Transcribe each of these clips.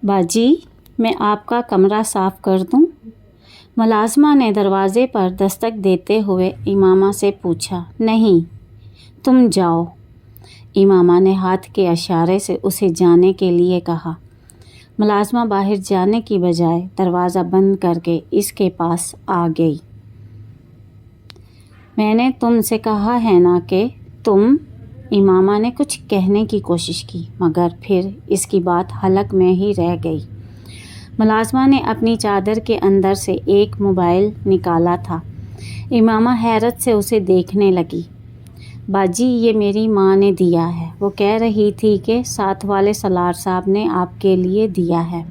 باجی میں آپ کا کمرہ صاف کر دوں؟ ملازمہ نے دروازے پر دستک دیتے ہوئے امامہ سے پوچھا۔ نہیں، تم جاؤ، امامہ نے ہاتھ کے اشارے سے اسے جانے کے لیے کہا۔ ملازمہ باہر جانے کی بجائے دروازہ بند کر کے اس کے پاس آ گئی۔ میں نے تم سے کہا ہے نا کہ تم، امامہ نے کچھ کہنے کی کوشش کی مگر پھر اس کی بات حلق میں ہی رہ گئی۔ ملازمہ نے اپنی چادر کے اندر سے ایک موبائل نکالا تھا۔ امامہ حیرت سے اسے دیکھنے لگی۔ باجی یہ میری ماں نے دیا ہے، وہ کہہ رہی تھی کہ ساتھ والے سالار صاحب نے آپ کے لیے دیا ہے۔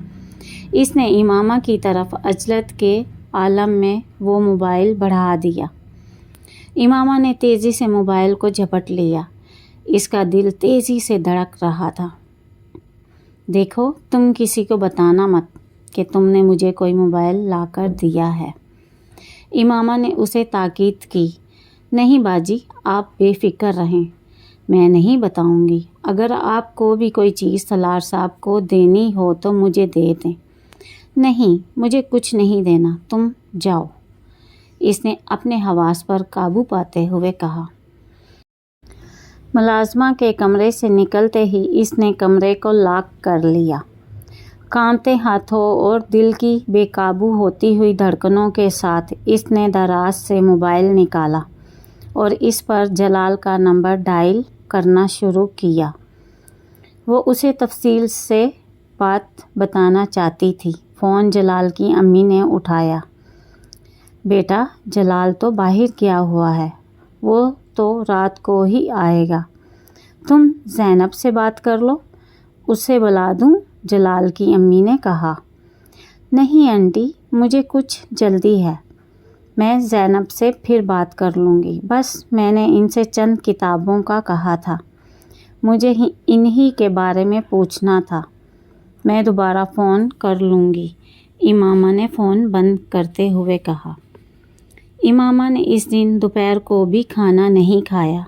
اس نے امامہ کی طرف عجلت کے عالم میں وہ موبائل بڑھا دیا۔ امامہ نے تیزی سے موبائل کو جھپٹ لیا۔ اس کا دل تیزی سے دھڑک رہا تھا۔ دیکھو، تم کسی کو بتانا مت کہ تم نے مجھے کوئی موبائل لا کر دیا ہے، امامہ نے اسے تاکید کی۔ نہیں باجی، آپ بے فکر رہیں، میں نہیں بتاؤں گی۔ اگر آپ کو بھی کوئی چیز سالار صاحب کو دینی ہو تو مجھے دے دیں۔ نہیں، مجھے کچھ نہیں دینا، تم جاؤ، اس نے اپنے حواس پر قابو پاتے ہوئے کہا۔ ملازمہ کے کمرے سے نکلتے ہی اس نے کمرے کو لاک کر لیا۔ کانپتے ہاتھوں اور دل کی بے قابو ہوتی ہوئی دھڑکنوں کے ساتھ اس نے دراز سے موبائل نکالا اور اس پر جلال کا نمبر ڈائل کرنا شروع کیا۔ وہ اسے تفصیل سے بات بتانا چاہتی تھی۔ فون جلال کی امی نے اٹھایا۔ بیٹا، جلال تو باہر گیا ہوا ہے، وہ تو رات کو ہی آئے گا، تم زینب سے بات کر لو، اسے بلا دوں؟ جلال کی امی نے کہا۔ نہیں آنٹی، مجھے کچھ جلدی ہے، میں زینب سے پھر بات کر لوں گی، بس میں نے ان سے چند کتابوں کا کہا تھا، مجھے انہی کے بارے میں پوچھنا تھا، میں دوبارہ فون کر لوں گی، امامہ نے فون بند کرتے ہوئے کہا۔ امامہ نے اس دن دوپہر کو بھی کھانا نہیں کھایا۔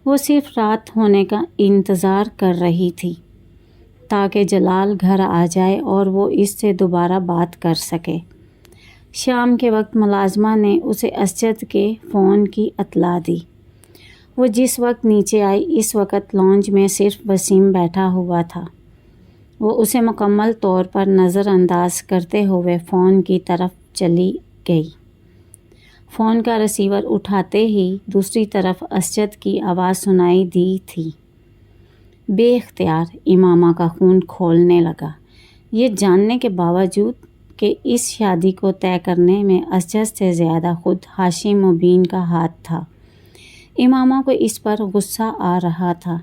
وہ صرف رات ہونے کا انتظار کر رہی تھی تاکہ جلال گھر آ جائے اور وہ اس سے دوبارہ بات کر سکے۔ شام کے وقت ملازمہ نے اسے اسجد کے فون کی اطلاع دی۔ وہ جس وقت نیچے آئی اس وقت لانج میں صرف وسیم بیٹھا ہوا تھا۔ وہ اسے مکمل طور پر نظر انداز کرتے ہوئے فون کی طرف چلی گئی۔ فون کا ریسیور اٹھاتے ہی دوسری طرف اسجد کی آواز سنائی دی تھی۔ بے اختیار امامہ کا خون کھولنے لگا، یہ جاننے کے باوجود کہ اس شادی کو طے کرنے میں اسجد سے زیادہ خود ہاشم مبین کا ہاتھ تھا۔ امامہ کو اس پر غصہ آ رہا تھا۔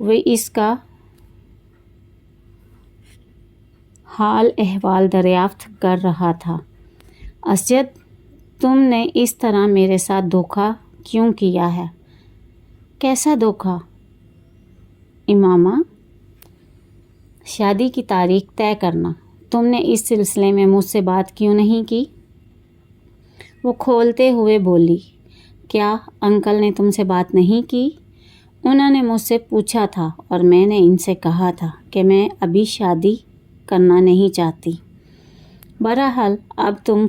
وہ اس کا حال احوال دریافت کر رہا تھا۔ اسجد، تم نے اس طرح میرے ساتھ دھوکہ کیوں کیا ہے؟ کیسا دھوکہ؟ امامہ، شادی کی تاریخ طے کرنا، تم نے اس سلسلے میں مجھ سے بات کیوں نہیں کی؟ وہ کھولتے ہوئے بولی۔ کیا انکل نے تم سے بات نہیں کی؟ انہوں نے مجھ سے پوچھا تھا اور میں نے ان سے کہا تھا کہ میں ابھی شادی کرنا نہیں چاہتی۔ بہرحال اب تو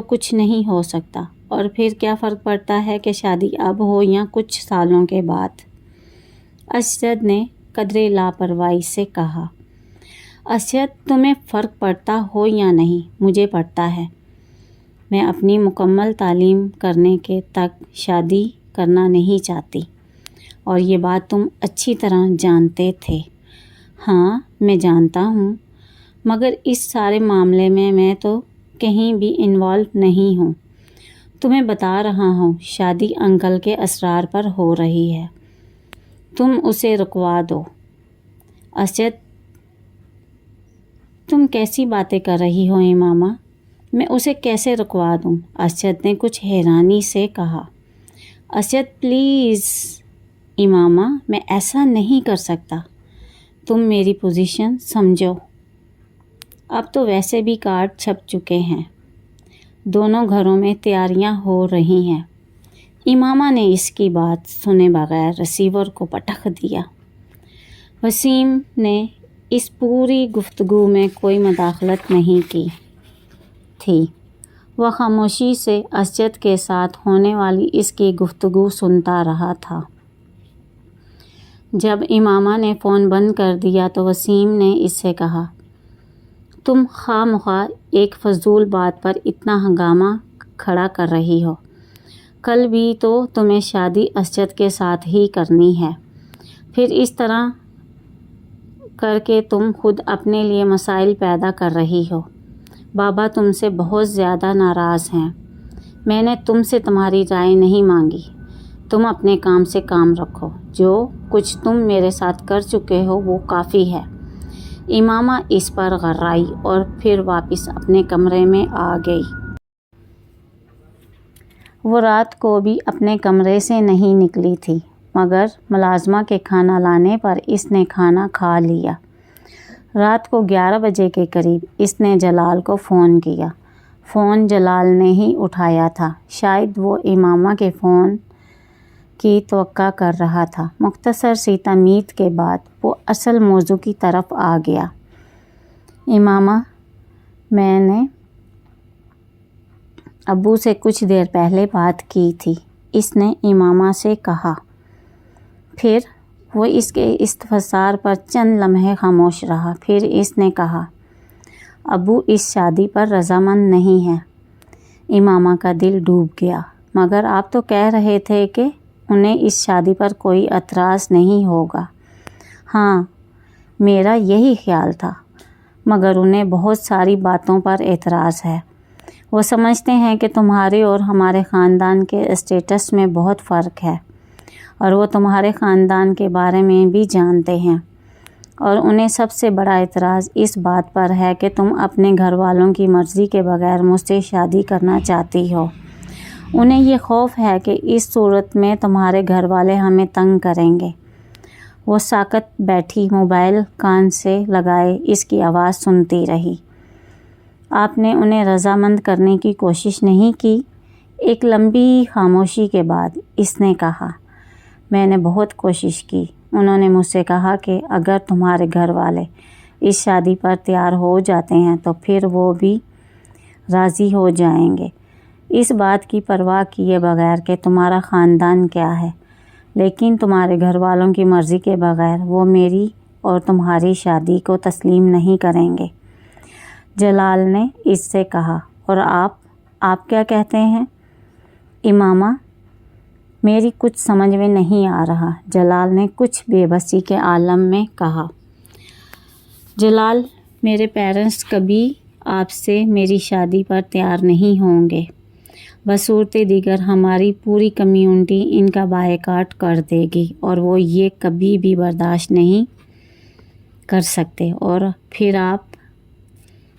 کچھ نہیں ہو سکتا، اور پھر کیا فرق پڑتا ہے کہ شادی اب ہو یا کچھ سالوں کے بعد؟ اسجد نے قدرے لاپرواہی سے کہا۔ اسجد، تمہیں فرق پڑتا ہو یا نہیں، مجھے پڑتا ہے۔ میں اپنی مکمل تعلیم کرنے کے تک شادی کرنا نہیں چاہتی، اور یہ بات تم اچھی طرح جانتے تھے۔ ہاں میں جانتا ہوں، مگر اس سارے معاملے میں تو کہیں بھی انوالو نہیں ہوں۔ تمہیں بتا رہا ہوں، شادی انکل کے اصرار پر ہو رہی ہے، تم اسے رکوا دو۔ اسجد، تم کیسی باتیں کر رہی ہو امامہ؟ میں اسے کیسے رکوا دوں؟ اسجد نے کچھ حیرانی سے کہا۔ اسجد پلیز امامہ، میں ایسا نہیں کر سکتا، تم میری پوزیشن سمجھو۔ اب تو ویسے بھی کارڈ چھپ چکے ہیں، دونوں گھروں میں تیاریاں ہو رہی ہیں۔ امامہ نے اس کی بات سنے بغیر ریسیور کو پٹخ دیا۔ وسیم نے اس پوری گفتگو میں کوئی مداخلت نہیں کی تھی۔ وہ خاموشی سے اسجد کے ساتھ ہونے والی اس کی گفتگو سنتا رہا تھا۔ جب امامہ نے فون بند کر دیا تو وسیم نے اس سے کہا، تم خواہ مخواہ ایک فضول بات پر اتنا ہنگامہ کھڑا کر رہی ہو۔ کل بھی تو تمہیں شادی اسجد کے ساتھ ہی کرنی ہے، پھر اس طرح کر کے تم خود اپنے لیے مسائل پیدا کر رہی ہو۔ بابا تم سے بہت زیادہ ناراض ہیں۔ میں نے تم سے تمہاری رائے نہیں مانگی۔ تم اپنے کام سے کام رکھو۔ جو کچھ تم میرے ساتھ کر چکے ہو وہ کافی ہے۔ امامہ اس پر غرائی اور پھر واپس اپنے کمرے میں آ گئی۔ وہ رات کو بھی اپنے کمرے سے نہیں نکلی تھی، مگر ملازمہ کے کھانا لانے پر اس نے کھانا کھا لیا۔ رات کو 11 بجے کے قریب اس نے جلال کو فون کیا۔ فون جلال نے ہی اٹھایا تھا۔ شاید وہ امامہ کے فون کی توقع کر رہا تھا۔ مختصر سی تمہید کے بعد وہ اصل موضوع کی طرف آ گیا۔ امامہ، میں نے ابو سے کچھ دیر پہلے بات کی تھی، اس نے امامہ سے کہا۔ پھر وہ اس کے استفسار پر چند لمحے خاموش رہا۔ پھر اس نے کہا، ابو اس شادی پر رضامند نہیں ہیں۔ امامہ کا دل ڈوب گیا۔ مگر آپ تو کہہ رہے تھے کہ انہیں اس شادی پر کوئی اعتراض نہیں ہوگا۔ ہاں، میرا یہی خیال تھا، مگر انہیں بہت ساری باتوں پر اعتراض ہے۔ وہ سمجھتے ہیں کہ تمہارے اور ہمارے خاندان کے اسٹیٹس میں بہت فرق ہے، اور وہ تمہارے خاندان کے بارے میں بھی جانتے ہیں، اور انہیں سب سے بڑا اعتراض اس بات پر ہے کہ تم اپنے گھر والوں کی مرضی کے بغیر مجھ سے شادی کرنا چاہتی ہو۔ انہیں یہ خوف ہے کہ اس صورت میں تمہارے گھر والے ہمیں تنگ کریں گے۔ وہ ساکت بیٹھی موبائل کان سے لگائے اس کی آواز سنتی رہی۔ آپ نے انہیں رضامند کرنے کی کوشش نہیں کی؟ ایک لمبی خاموشی کے بعد اس نے کہا، میں نے بہت کوشش کی۔ انہوں نے مجھ سے کہا کہ اگر تمہارے گھر والے اس شادی پر تیار ہو جاتے ہیں تو پھر وہ بھی راضی ہو جائیں گے، اس بات کی پرواہ کیے بغیر کہ تمہارا خاندان کیا ہے، لیکن تمہارے گھر والوں کی مرضی کے بغیر وہ میری اور تمہاری شادی کو تسلیم نہیں کریں گے۔ جلال نے اس سے کہا، اور آپ کیا کہتے ہیں؟ امامہ، میری کچھ سمجھ میں نہیں آ رہا، جلال نے کچھ بے بسی کے عالم میں کہا۔ جلال، میرے پیرنٹس کبھی آپ سے میری شادی پر تیار نہیں ہوں گے۔ بصورت دیگر ہماری پوری کمیونٹی ان کا بائیکاٹ کر دے گی، اور وہ یہ کبھی بھی برداشت نہیں کر سکتے۔ اور پھر آپ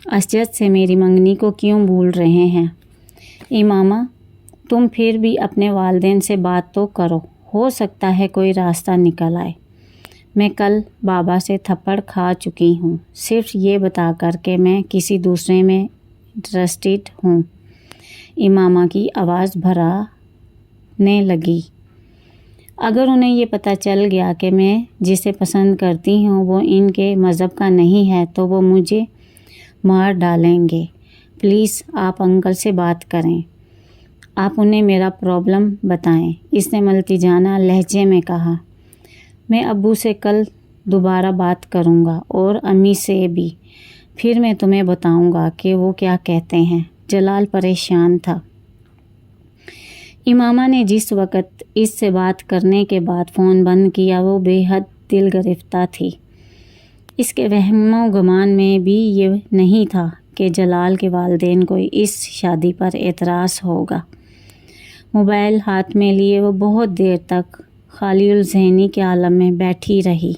اسجد سے میری منگنی کو کیوں بھول رہے ہیں؟ امامہ، تم پھر بھی اپنے والدین سے بات تو کرو، ہو سکتا ہے کوئی راستہ نکل آئے۔ میں کل بابا سے تھپڑ کھا چکی ہوں، صرف یہ بتا کر کہ میں کسی دوسرے میں انٹرسٹڈ ہوں۔ امامہ کی آواز بھرانے لگی۔ اگر انہیں یہ پتہ چل گیا کہ میں جسے پسند کرتی ہوں وہ ان کے مذہب کا نہیں ہے تو وہ مجھے مار ڈالیں گے۔ پلیز آپ انکل سے بات کریں، آپ انہیں میرا پرابلم بتائیں، اس نے ملتجانہ لہجے میں کہا۔ میں ابو سے کل دوبارہ بات کروں گا اور امی سے بھی، پھر میں تمہیں بتاؤں گا کہ وہ کیا کہتے ہیں۔ جلال پریشان تھا۔ امامہ نے جس وقت اس سے بات کرنے کے بعد فون بند کیا وہ بے حد دل گرفتہ تھی۔ اس کے وہم و گمان میں بھی یہ نہیں تھا کہ جلال کے والدین کو اس شادی پر اعتراض ہوگا۔ موبائل ہاتھ میں لیے وہ بہت دیر تک خالی الذہنی کے عالم میں بیٹھی رہی۔